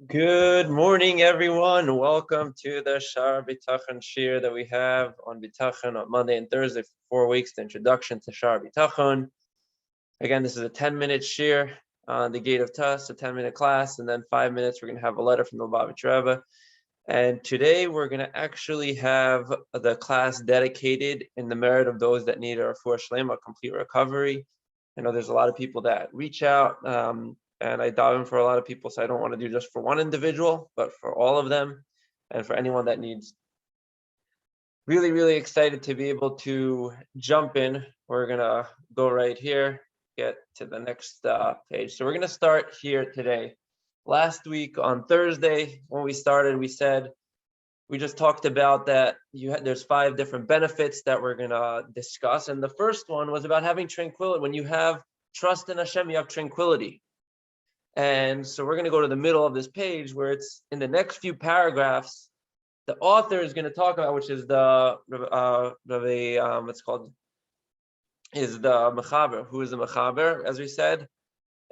Good morning, everyone. Welcome to the Shaar Habitachon shir that we have on Bitachon on Monday and Thursday for 4 weeks, the introduction to Shaar Habitachon. Again, this is a 10-minute shir on the gate of Tus, a 10-minute class, and then 5 minutes we're going to have a letter from the Lubavitcher Rebbe. And today we're going to actually have the class dedicated in the merit of those that need a refuah shlema, a complete recovery. I know there's a lot of people that reach out, and I dive in for a lot of people, so I don't want to do just for one individual, but for all of them, and for anyone that needs. Really, really excited to be able to jump in. We're going to go right here, get to the next page. So we're going to start here today. Last week on Thursday, when we started, we just talked about that there's 5 different benefits that we're going to discuss. And the first one was about having tranquility. When you have trust in Hashem, you have tranquility. And so we're going to go to the middle of this page where it's in the next few paragraphs, the author is going to talk about, which is the is the Mechaber. Who is the Mechaber? As we said,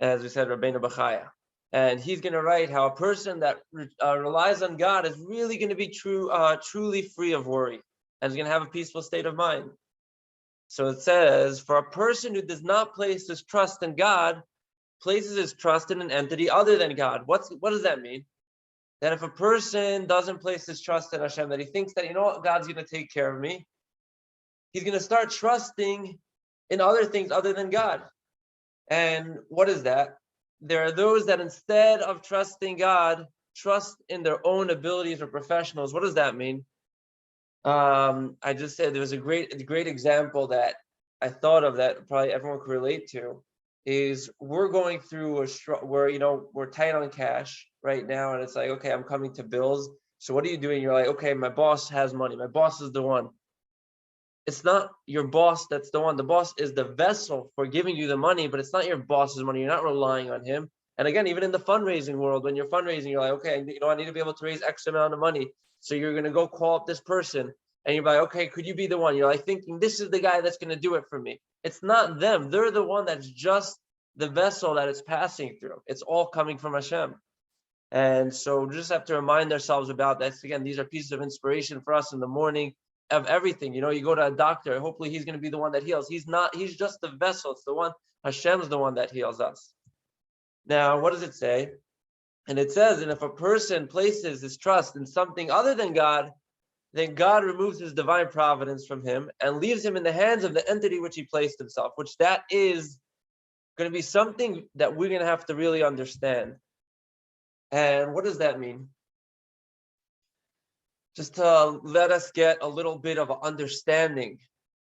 Rabbeinu Bachaya. And he's going to write how a person that relies on God is really going to be truly free of worry, and is going to have a peaceful state of mind. So it says, for a person who does not place his trust in God, places his trust in an entity other than God. What does that mean? That if a person doesn't place his trust in Hashem, that he thinks that, God's going to take care of me, he's going to start trusting in other things other than God. And what is that? There are those that instead of trusting God, trust in their own abilities or professionals. What does that mean? I just said there was a great example that I thought of that probably everyone could relate to. Is we're going through we're tight on cash right now, and it's like, okay, I'm coming to bills. So what are you doing? You're like, okay, my boss has money. My boss is the one. It's not your boss that's the one. The boss is the vessel for giving you the money, but it's not your boss's money. You're not relying on him. And again, even in the fundraising world, when you're fundraising, you're like, okay, I need to be able to raise X amount of money. So you're going to go call up this person, and you're like, okay, could you be the one? You're like thinking, this is the guy that's going to do it for me. It's not them. They're the one that's just the vessel that it's passing through. It's all coming from Hashem. And so just have to remind ourselves about that. Again, these are pieces of inspiration for us in the morning of everything. You go to a doctor, hopefully he's going to be the one that heals. He's not, he's just the vessel. It's the one, Hashem's the one that heals us. Now, what does it say? And it says, and if a person places his trust in something other than God, then God removes his divine providence from him and leaves him in the hands of the entity which he placed himself, which that is going to be something that we're going to have to really understand. And what does that mean? Just to let us get a little bit of an understanding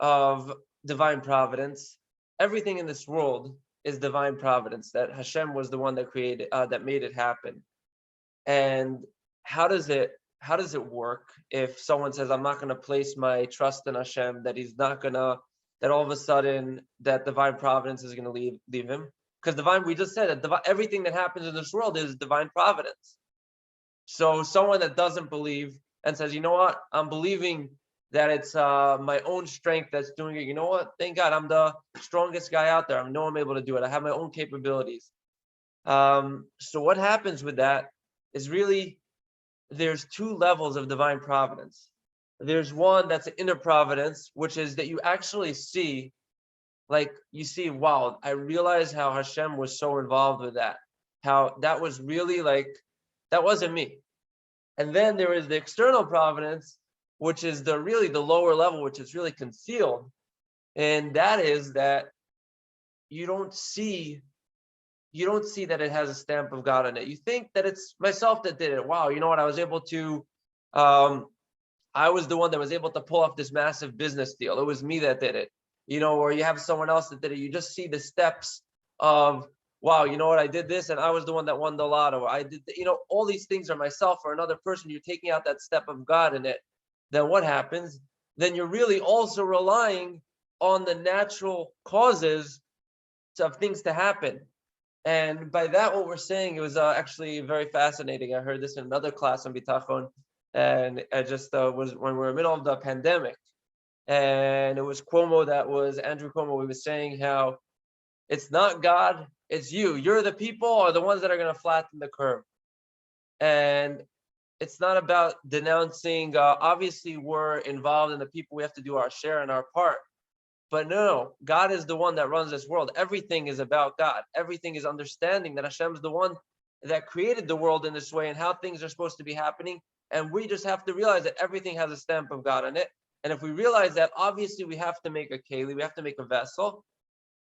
of divine providence. Everything in this world is divine providence, that Hashem was the one that created, that made it happen. And how does it work if someone says, I'm not going to place my trust in Hashem, that he's not going to, that all of a sudden that divine providence is going to leave him? Because we just said that everything that happens in this world is divine providence. So someone that doesn't believe and says, you know what, I'm believing that it's my own strength that's doing it. You know what? Thank God, I'm the strongest guy out there. I know I'm able to do it. I have my own capabilities. So what happens with that is really there's 2 levels of divine providence. There's one that's an inner providence, which is that you actually see, wow, I realize how Hashem was so involved with that. How that was really that wasn't me. And then there is the external providence, which is the lower level, which is really concealed. And that is that you don't see that it has a stamp of God on it. You think that it's myself that did it. Wow, you know what? I was able to, I was the one that was able to pull off this massive business deal. It was me that did it. Or you have someone else that did it. You just see the steps of, wow, you know what? I did this and I was the one that won the lotto. I did, all these things are myself or another person. You're taking out that step of God in it. Then what happens? Then you're really also relying on the natural causes of things to happen. And by that, what we're saying, it was actually very fascinating. I heard this in another class on Bitachon, and I just was when we were in the middle of the pandemic, and it was Andrew Cuomo. We were saying how it's not God, it's you. You're the people are the ones that are going to flatten the curve. And it's not about denouncing. Obviously, we're involved in the people. We have to do our share and our part. But no, God is the one that runs this world. Everything is about God. Everything is understanding that Hashem is the one that created the world in this way and how things are supposed to be happening. And we just have to realize that everything has a stamp of God on it. And if we realize that, obviously we have to make a keli, we have to make a vessel,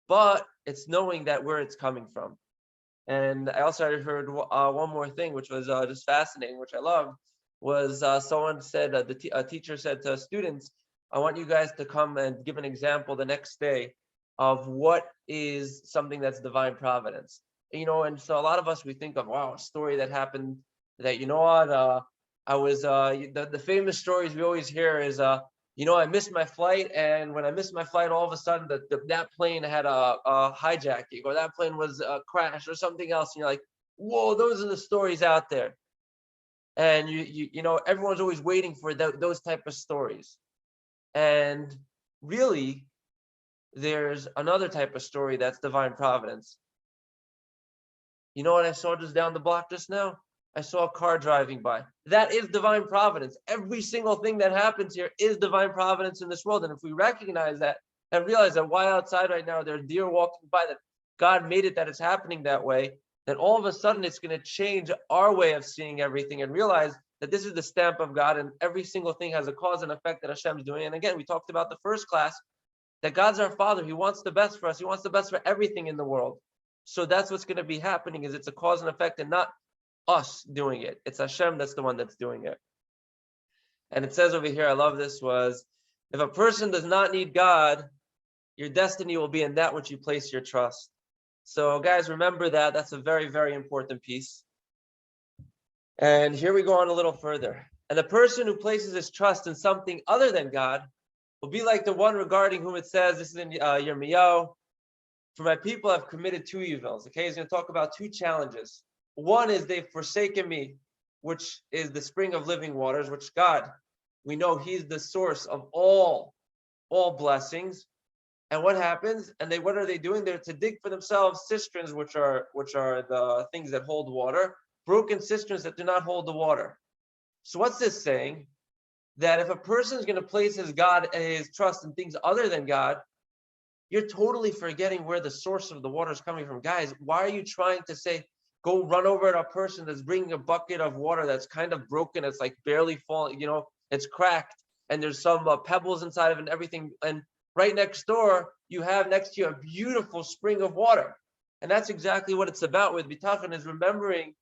but it's knowing that where it's coming from. And I also heard one more thing, which was just fascinating, which I loved, was someone said, a teacher said to students, I want you guys to come and give an example the next day of what is something that's divine providence. And so a lot of us, we think of, wow, a story that happened that, I was, the famous stories we always hear is, I missed my flight, and when I missed my flight, all of a sudden that plane had a hijacking, or that plane was crashed, or something else. And you're like, whoa, those are the stories out there. And everyone's always waiting for those type of stories. And really, there's another type of story that's divine providence. You know what I saw just down the block just now? I saw a car driving by. That is divine providence. Every single thing that happens here is divine providence in this world. And if we recognize that and realize that why outside right now there are deer walking by, that God made it that it's happening that way, then all of a sudden it's going to change our way of seeing everything and realize that this is the stamp of God, and every single thing has a cause and effect that Hashem is doing. And again, we talked about the first class, that God's our Father. He wants the best for us. He wants the best for everything in the world. So that's what's going to be happening, is it's a cause and effect and not us doing it. It's Hashem that's the one that's doing it. And it says over here, I love this, was, if a person does not need God, your destiny will be in that which you place your trust. So guys, remember that. That's a very, very important piece. And here we go on a little further. And the person who places his trust in something other than God will be like the one regarding whom it says, this is in Yirmiyahu, for my people have committed two evils. Okay, he's going to talk about two challenges. One is they've forsaken me, which is the spring of living waters, which God, we know he's the source of all blessings. And what happens? And what are they doing? They're to dig for themselves cisterns, which are the things that hold water, broken cisterns that do not hold the water. So what's this saying? That if a person is going to place his trust in things other than God, you're totally forgetting where the source of the water is coming from. Guys, why are you trying to say, go run over to a person that's bringing a bucket of water that's kind of broken, it's like barely falling, it's cracked, and there's some pebbles inside of it and everything, and right next door, you have next to you a beautiful spring of water. And that's exactly what it's about with Bitachon, is remembering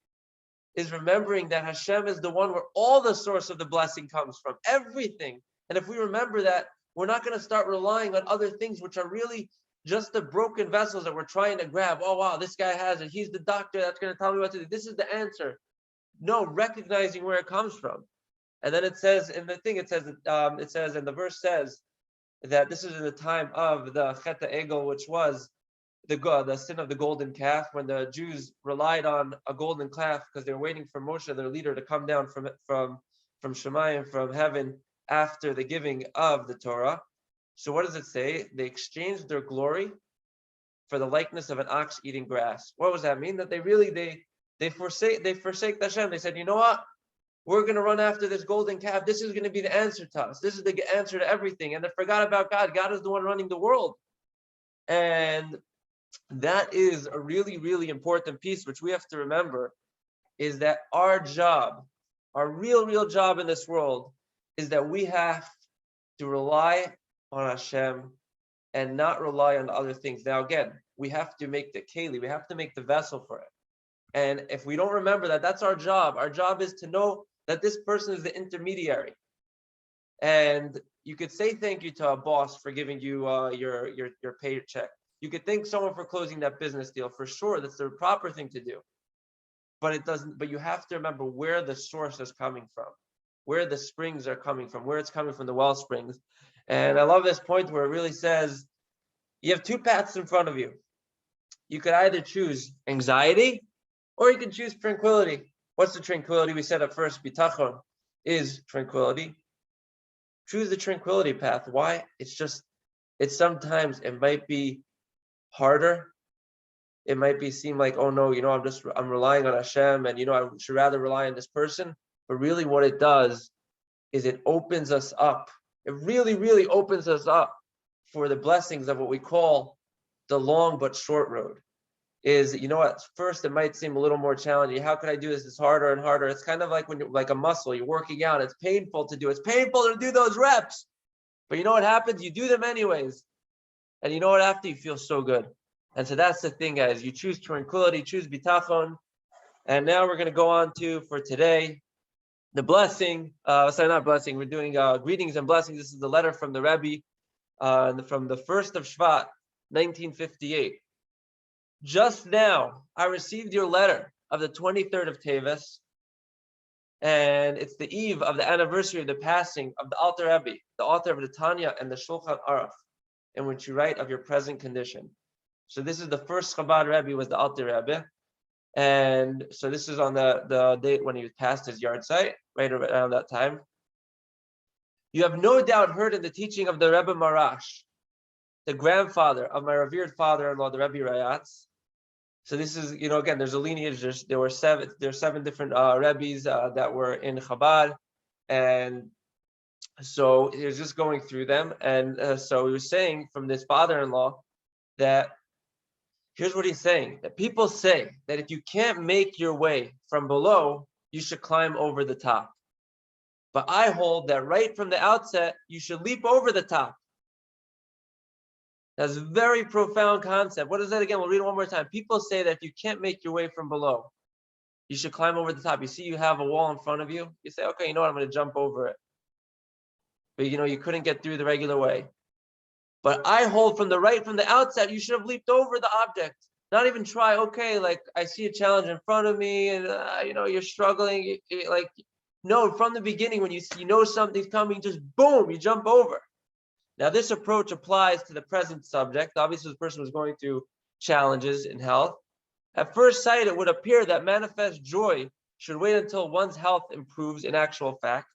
that Hashem is the one where all the source of the blessing comes from, everything. And if we remember that, we're not going to start relying on other things, which are really just the broken vessels that we're trying to grab. Oh, wow, this guy has it. He's the doctor that's going to tell me what to do. This is the answer. No, recognizing where it comes from. And then it says in the thing, and the verse says that this is in the time of the Chet HaEgel, which was the sin of the golden calf, when the Jews relied on a golden calf because they were waiting for Moshe, their leader, to come down from Shemayim, from heaven, after the giving of the Torah. So what does it say? They exchanged their glory for the likeness of an ox eating grass. What does that mean? That they forsake Hashem. They said, you know what? We're going to run after this golden calf. This is going to be the answer to us. This is the answer to everything. And they forgot about God. God is the one running the world. And that is a really, really important piece, which we have to remember, is that our job, our real job in this world, is that we have to rely on Hashem and not rely on other things. Now, again, we have to make the keli, we have to make the vessel for it. And if we don't remember that, that's our job. Our job is to know that this person is the intermediary. And you could say thank you to a boss for giving you your paycheck. You could thank someone for closing that business deal. For sure, that's the proper thing to do. But it doesn't. But you have to remember where the source is coming from, where the springs are coming from, where it's coming from, the well springs. And I love this point where it really says, you have two paths in front of you. You could either choose anxiety or you can choose tranquility. What's the tranquility? We said at first, Bitachon is tranquility. Choose the tranquility path. Why? It's sometimes it might be harder, it might seem like, oh no, I'm relying on Hashem, and I should rather rely on this person. But really, what it does is it opens us up. It really, really opens us up for the blessings of what we call the long but short road. Is at first it might seem a little more challenging. How can I do this? It's harder and harder. It's kind of like when you're like a muscle, you're working out. It's painful to do. It's painful to do those reps. But you know what happens? You do them anyways. And you know what? After, you feel so good. And so that's the thing, guys. You choose tranquility, choose bitachon. And now we're going to go on to, for today, the blessing. Sorry, not blessing. We're doing greetings and blessings. This is the letter from the Rebbe from the 1st of Shvat, 1958. Just now, I received your letter of the 23rd of Teves. And it's the eve of the anniversary of the passing of the Alter Rebbe, the author of the Tanya and the Shulchan Aruch, in which you write of your present condition. So this is the first Chabad Rebbe, was the Alter Rebbe. And so this is on the date when he passed his yard site, right around that time. You have no doubt heard in the teaching of the Rebbe Marash, the grandfather of my revered father-in-law, the Rebbe Rayatz. So this is, again, there's a lineage. There's 7 different Rebbes that were in Chabad, and so he was just going through them. And so he was saying from this father-in-law that here's what he's saying: that people say that if you can't make your way from below, you should climb over the top. But I hold that right from the outset, you should leap over the top. That's a very profound concept. What is that again? We'll read it one more time. People say that if you can't make your way from below, you should climb over the top. You see, you have a wall in front of you. You say, okay, you know what? I'm going to jump over it. But you couldn't get through the regular way. But I hold from the outset, you should have leaped over the object. Not even try, okay, like I see a challenge in front of me and, you're struggling. No, from the beginning, when you know something's coming, just boom, you jump over. Now, this approach applies to the present subject. Obviously, the person was going through challenges in health. At first sight, it would appear that manifest joy should wait until one's health improves in actual fact.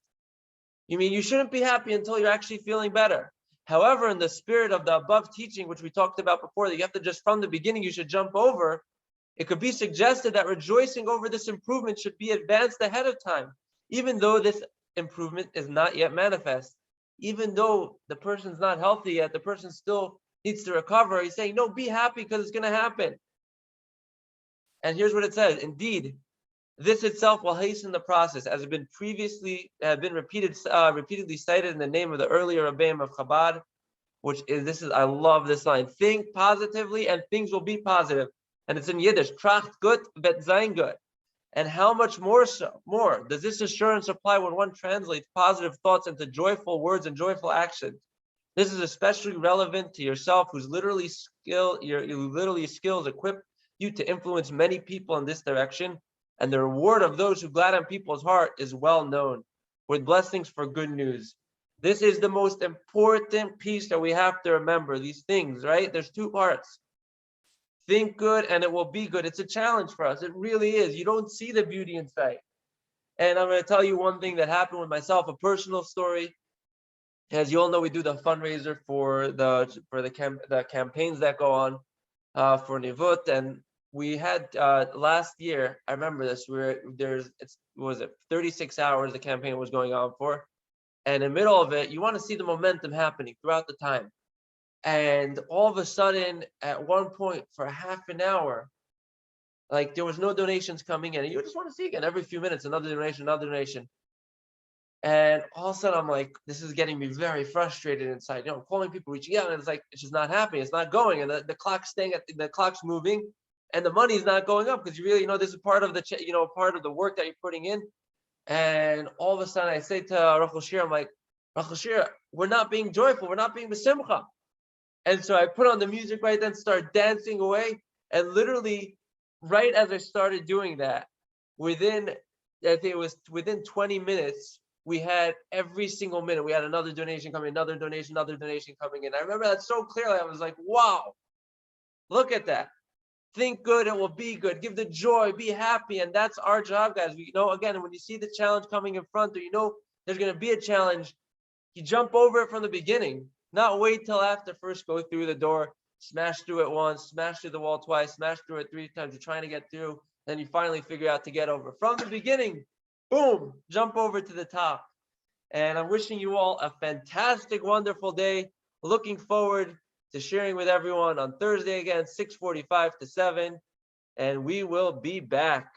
You mean you shouldn't be happy until you're actually feeling better. However, in the spirit of the above teaching, which we talked about before, that you have to just from the beginning, you should jump over, it could be suggested that rejoicing over this improvement should be advanced ahead of time, even though this improvement is not yet manifest. Even though the person's not healthy yet, the person still needs to recover. He's saying, no, be happy because it's going to happen. And here's what it says. Indeed, this itself will hasten the process, as has been repeatedly cited in the name of the earlier Rebbeim of Chabad, I love this line: think positively and things will be positive. And it's in Yiddish, tracht gut, vet sein gut. And how much more does this assurance apply when one translates positive thoughts into joyful words and joyful actions? This is especially relevant to yourself, whose skills equip you to influence many people in this direction. And the reward of those who gladden people's heart is well known, with blessings for good news. This is the most important piece that we have to remember. These things, right? There's 2 parts. Think good and it will be good. It's a challenge for us. It really is. You don't see the beauty in sight. And I'm going to tell you one thing that happened with myself, a personal story. As you all know, we do the fundraiser for the campaigns that go on for Nevut. And we had last year, I remember this, 36 hours the campaign was going on for. And in the middle of it, you want to see the momentum happening throughout the time. And all of a sudden, at one point, for half an hour, like there was no donations coming in. And you just want to see again every few minutes, another donation. And all of a sudden, I'm like, this is getting me very frustrated inside. Calling people, reaching out, and it's like it's just not happening. It's not going, and the clock's the clock's moving, and the money's not going up because you really this is part of the work that you're putting in. And all of a sudden, I say to Rachel Shir, I'm like, Rachel Shir, we're not being joyful. We're not being b'simcha. And so I put on the music right then, start dancing away. And literally, right as I started doing that, within 20 minutes, we had every single minute, we had another donation coming, another donation coming in. I remember that so clearly. I was like, wow, look at that. Think good, it will be good. Give the joy, be happy. And that's our job, guys. Again, when you see the challenge coming in front, or there's going to be a challenge, you jump over it from the beginning. Not wait till after, first go through the door, smash through it once, smash through the wall twice, smash through it 3 times. You're trying to get through, then you finally figure out to get over. From the beginning, boom, jump over to the top. And I'm wishing you all a fantastic, wonderful day. Looking forward to sharing with everyone on Thursday again, 6:45 to 7. And we will be back.